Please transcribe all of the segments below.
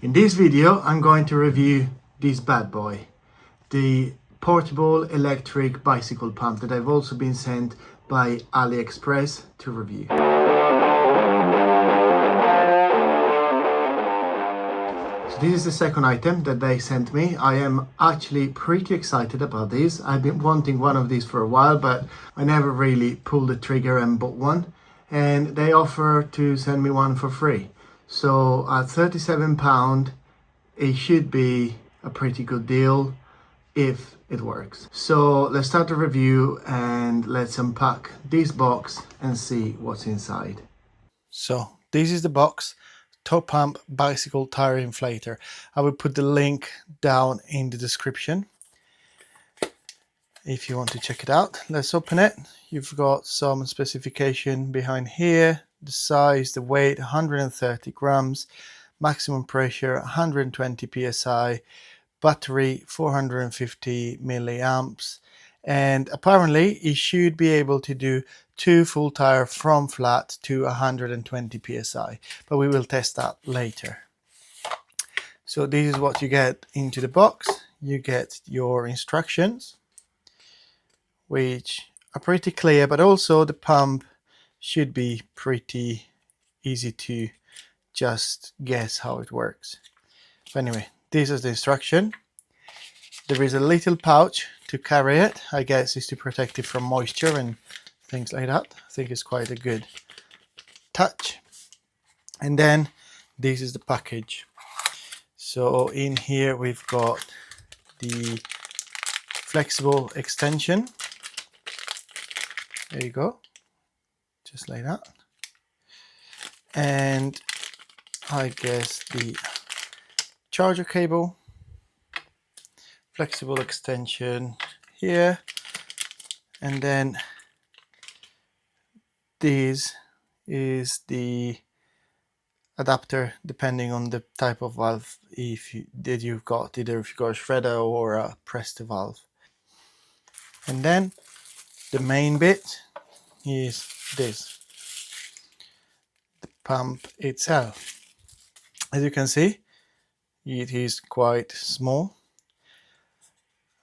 In this video, I'm going to review this bad boy, the portable electric bicycle pump that I've also been sent by Aliexpress to review. So this is the second item that they sent me. I am actually pretty excited about this. I've been wanting one of these for a while, but I never really pulled the trigger and bought one. And they offer to send me one for free. So at £37, it should be a pretty good deal if it works. So let's start the review and let's unpack this box and see what's inside. So this is the box, TOPUMP bicycle tire inflator. I will put the link down in the description if you want to check it out. Let's open it. You've got some specification behind here. The size, the weight, 130 grams, maximum pressure 120 psi, battery 450 milliamps, and apparently it should be able to do 2 full tire from flat to 120 psi, but we will test that later. So this is what you get into the box. You get your instructions, which are pretty clear, but also the pump should be pretty easy to just guess how it works. But anyway, this is the instruction. There is a little pouch to carry it. I guess it's to protect it from moisture and things like that. I think it's quite a good touch. And then this is the package. So in here we've got the flexible extension. There you go. Just like that. And I guess the charger cable, flexible extension here, and then this is the adapter depending on the type of valve you've got, either if you've got a shredder or a pressed valve. And then the main bit is this, the pump itself. As you can see, it is quite small.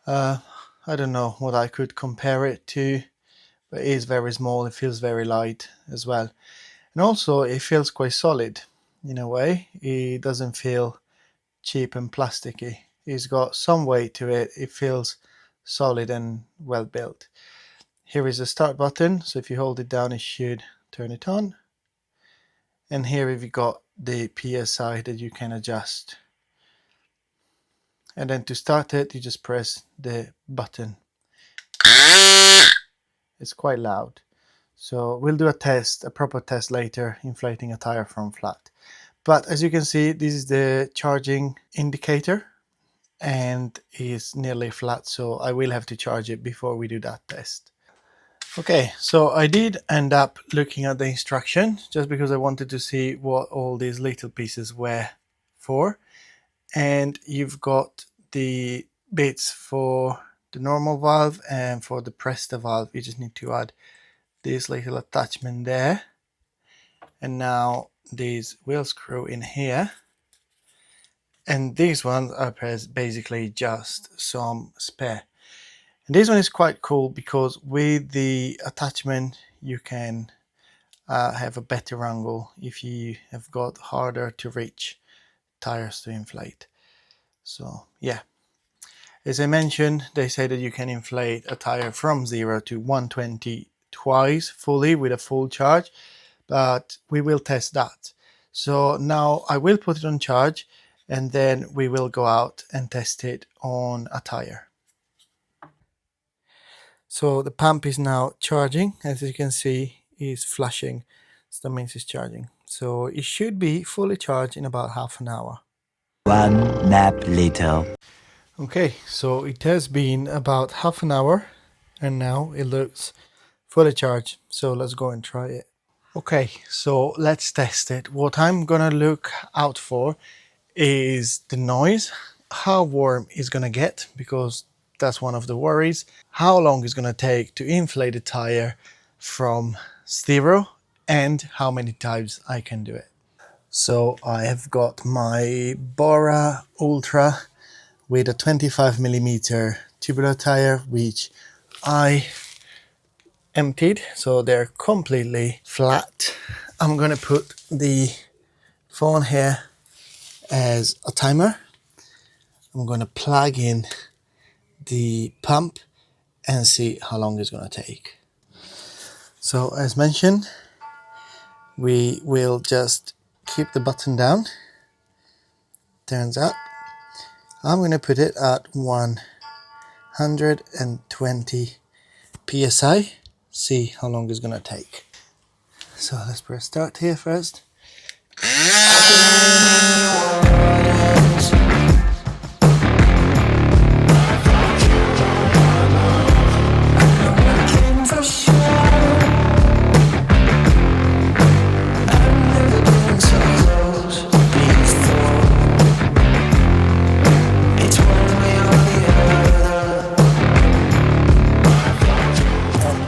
I don't know what I could compare it to, but it is very small. It feels very light as well, and also it feels quite solid in a way. It doesn't feel cheap and plasticky. It's got some weight to it. It feels solid and well built. Here is the start button, so if you hold it down it should turn it on. And here we've got the PSI that you can adjust. And then to start it, you just press the button. It's quite loud. So we'll do a proper test later, inflating a tire from flat. But as you can see, this is the charging indicator and it's nearly flat, so I will have to charge it before we do that test. Okay, so I did end up looking at the instruction just because I wanted to see what all these little pieces were for. And you've got the bits for the normal valve and for the pressed valve. You just need to add this little attachment there. And now this wheel screw in here. And these ones are basically just some spare. And this one is quite cool because with the attachment you can have a better angle if you have got harder to reach tires to inflate. So yeah, as I mentioned, they say that you can inflate a tire from 0 to 120 twice fully with a full charge, but we will test that. So now I will put it on charge and then we will go out and test it on a tire. So the pump is now charging. As you can see, it's flashing. So that means it's charging. So it should be fully charged in about half an hour. 1 nap later. Okay, so it has been about half an hour and now it looks fully charged. So let's go and try it. Okay, so let's test it. What I'm gonna look out for is the noise, how warm it's gonna get, because that's one of the worries. How long it's gonna take to inflate the tire from 0 and how many times I can do it. So I have got my Bora Ultra with a 25mm tubular tire, which I emptied, so they're completely flat. I'm gonna put the phone here as a timer. I'm gonna plug in the pump and see how long it's gonna take. So as mentioned, we will just keep the button down, turns up. I'm gonna put it at 120 psi, see how long it's gonna take. So let's press start here first.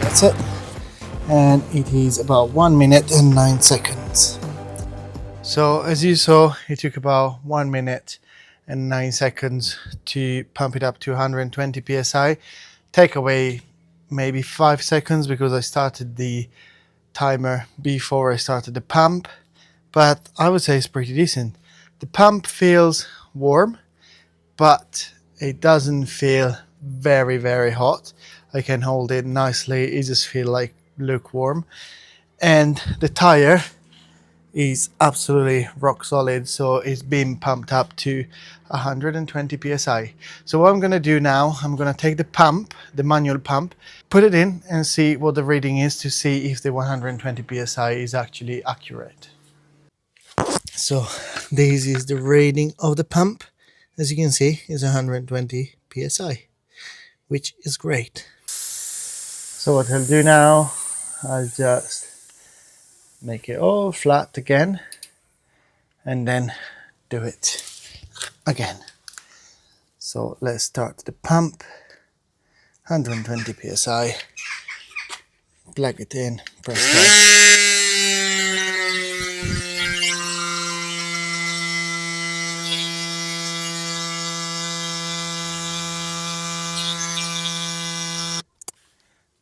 That's it. And it is about 1 minute and 9 seconds. So as you saw, it took about 1 minute and 9 seconds to pump it up to 120 psi. Take away maybe 5 seconds because I started the timer before I started the pump, but I would say it's pretty decent. The pump feels warm, but it doesn't feel very hot. I can hold it nicely, it just feels like lukewarm. And the tire is absolutely rock solid, so it's been pumped up to 120 psi. So what I'm going to do now, I'm going to take the pump, the manual pump, put it in and see what the reading is to see if the 120 psi is actually accurate. So this is the reading of the pump. As you can see, it's 120 psi, which is great. So what I'll do now, I'll just make it all flat again and then do it again. So let's start the pump, 120 psi, plug it in, press start.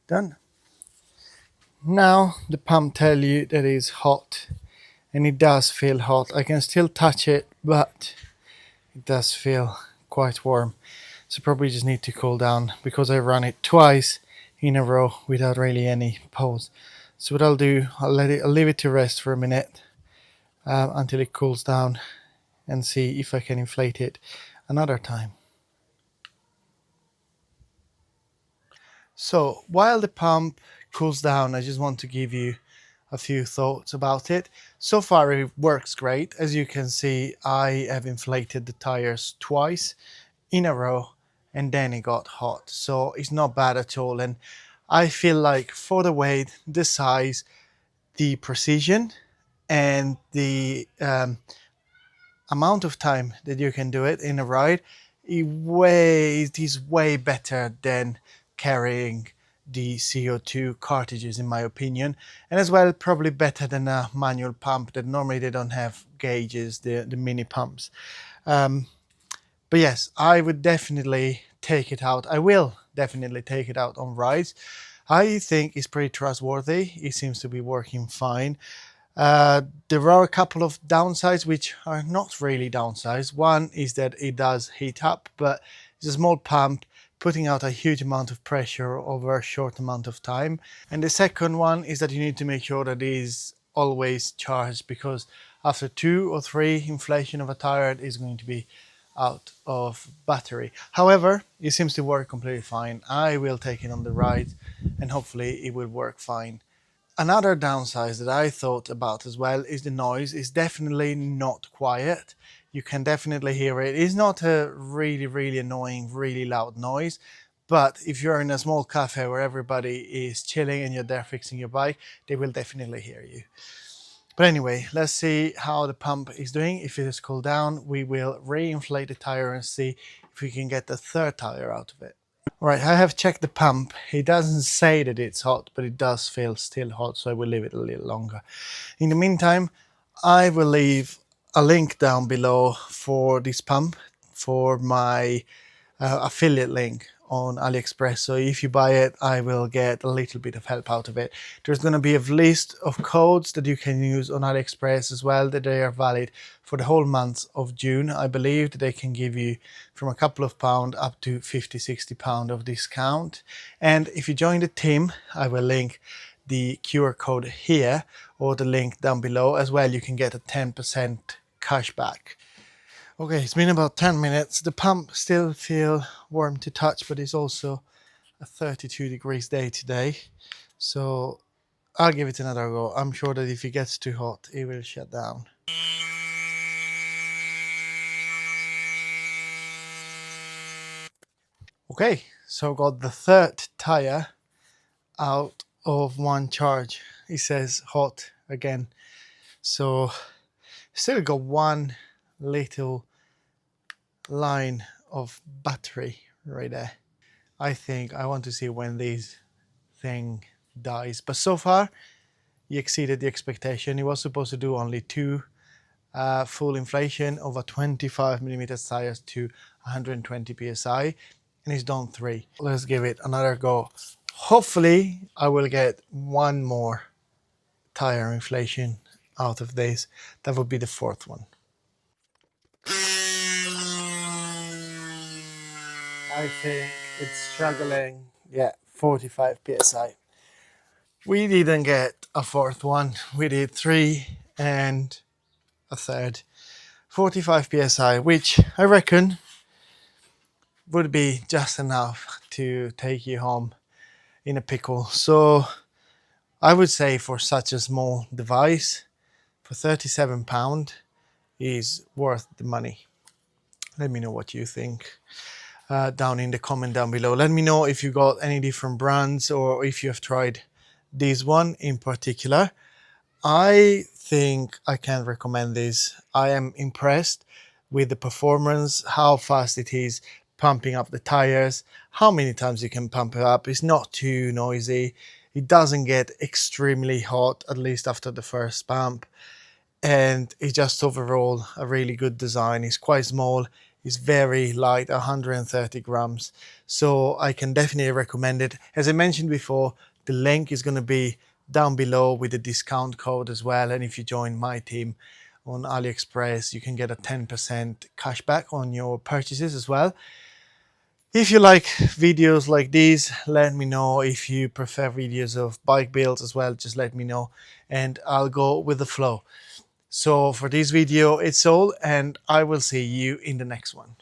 Done. Now the pump tell you that it's hot, and it does feel hot. I can still touch it, but it does feel quite warm. So probably just need to cool down because I run it twice in a row without really any pause. So what I'll do, I'll leave it to rest for a minute until it cools down and see if I can inflate it another time. So while the pump cools down, I just want to give you a few thoughts about it. So far it works great. As you can see, I have inflated the tires twice in a row and then it got hot. So it's not bad at all. And I feel like for the weight, the size, the precision and the amount of time that you can do it in a ride, it is way better than carrying the CO2 cartridges, in my opinion, and as well probably better than a manual pump that normally they don't have gauges, the mini pumps. But yes, I would definitely take it out. I will definitely take it out on rides. I think it's pretty trustworthy. It seems to be working fine. There are a couple of downsides which are not really downsides. One is that it does heat up, but it's a small pump putting out a huge amount of pressure over a short amount of time. And the second one is that you need to make sure that it is always charged, because after 2 or 3 inflation of a tire it is going to be out of battery. However, it seems to work completely fine. I will take it on the ride and hopefully it will work fine. Another downside that I thought about as well is the noise. It's definitely not quiet. You can definitely hear it. It's not a really annoying, really loud noise. But if you're in a small cafe where everybody is chilling and you're there fixing your bike, they will definitely hear you. But anyway, let's see how the pump is doing. If it has cooled down, we will re-inflate the tire and see if we can get the third tire out of it. Right, I have checked the pump. It doesn't say that it's hot, but it does feel still hot, so I will leave it a little longer. In the meantime, I will leave a link down below for this pump for my affiliate link on Aliexpress. So if you buy it, I will get a little bit of help out of it. There's going to be a list of codes that you can use on Aliexpress as well, that they are valid for the whole month of June. I believe that they can give you from a couple of pound up to 50-60 pound of discount. And if you join the team, I will link the QR code here or the link down below as well. You can get a 10% cashback. Okay, it's been about 10 minutes. The pump still feel warm to touch, but it's also a 32 degrees day today. So I'll give it another go. I'm sure that if it gets too hot, it will shut down. Okay, so got the third tire out of one charge. It says hot again. So still got one little line of battery right there. I think I want to see when this thing dies. But so far, he exceeded the expectation. He was supposed to do only two full inflation over 25 millimeters tires to 120 psi, and he's done three. Let's give it another go. Hopefully, I will get one more tire inflation out of this. That would be the fourth one. I think it's struggling. Yeah, 45 psi. We didn't get a fourth one. We did three and a third. 45 psi, which I reckon would be just enough to take you home in a pickle. So I would say for such a small device, for £37 is worth the money. Let me know what you think down in the comment down below. Let me know if you got any different brands or if you have tried this one in particular. I think I can recommend this. I am impressed with the performance, how fast it is pumping up the tires, how many times you can pump it up. It's not too noisy. It doesn't get extremely hot, at least after the first pump. And it's just overall a really good design. It's quite small. It's very light, 130 grams. So I can definitely recommend it. As I mentioned before, the link is going to be down below with the discount code as well. And if you join my team on Aliexpress, you can get a 10% cashback on your purchases as well. If you like videos like these, let me know. If you prefer videos of bike builds as well, just let me know and I'll go with the flow. So for this video, it's all, and I will see you in the next one.